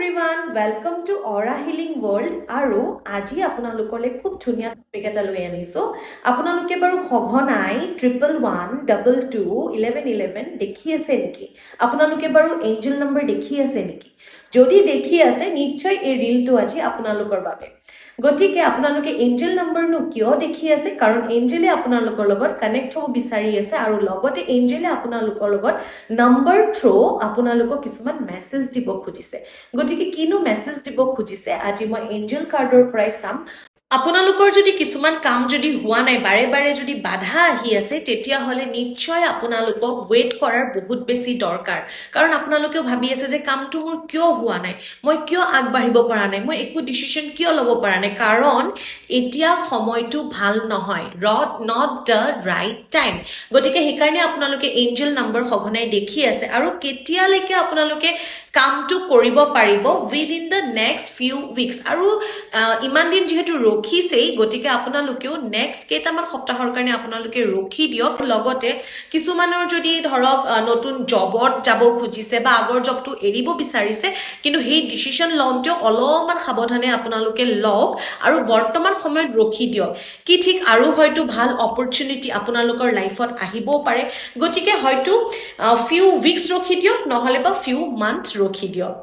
everyone, welcome to Aura Healing World. আৰু আজি আপোনালোকলৈ খুব ধুনীয়া টপিক এটা লৈ আনিছো। আপোনালোকে বাৰু সঘনাই 111 22 11 11 দেখি আছে নেকি? আপোনালোকে বাৰু এঞ্জেল নম্বৰ দেখি আছে নেকি? যদি দেখি আছে নিশ্চয় এই ৰিলটো আজি আপোনালোকৰ বাবে। গতিকে আপোনালোকে এঞ্জেল নম্বৰনো কিয় দেখি আছে? কাৰণ এঞ্জেলে আপোনালোকৰ লগত কানেক্ট হ'ব বিচাৰি আছে আৰু লগতে এঞ্জেলে আপোনালোকৰ লগত নম্বৰ থ্ৰু আপোনালোকক কিছুমান মেছেজ দিব খুজিছে। গতিকে কিনো মেছেজ দিব খুজিছে আজি মই এঞ্জেল কাৰ্ডৰ পৰাই চাম। আপোনালোকৰ যদি কিছুমান কাম যদি হোৱা নাই, বাৰে বাৰে যদি বাধা আহি আছে, তেতিয়াহ'লে নিশ্চয় আপোনালোকক ৱেইট কৰাৰ বহুত বেছি দৰকাৰ। কাৰণ আপোনালোকেও ভাবি আছে যে কামটো মোৰ কিয় হোৱা নাই, মই কিয় আগবাঢ়িব পৰা নাই, মই একো ডিচিশ্যন কিয় ল'ব পৰা নাই। কাৰণ এতিয়া সময়টো ভাল নহয়, নট দ্য ৰাইট টাইম। গতিকে সেইকাৰণে আপোনালোকে এঞ্জেল নম্বৰ সঘনাই দেখি আছে আৰু কেতিয়ালৈকে আপোনালোকে কামটো কৰিব পাৰিব within the next few weeks. আৰু ইমান দিন যিহেতু ৰখিছেই, গতিকে আপোনালোকেও নেক্সট কেইটামান সপ্তাহৰ কাৰণে আপোনালোকে ৰখি দিয়ক। লগতে কিছুমানৰ যদি ধৰক নতুন জবত যাব খুজিছে বা আগৰ জবটো এৰিব বিচাৰিছে, কিন্তু সেই ডিচিশ্যন লওঁতেও অলপমান সাৱধানে আপোনালোকে লওক আৰু বৰ্তমান সময়ত ৰখি দিয়ক। কি ঠিক আৰু হয়তো ভাল অপৰচুনিটি আপোনালোকৰ লাইফত আহিবও পাৰে। গতিকে হয়তো ফিউ উইকছ ৰখি দিয়ক, নহ'লে বা ফিউ মান্থ ৰখি দিয়ক।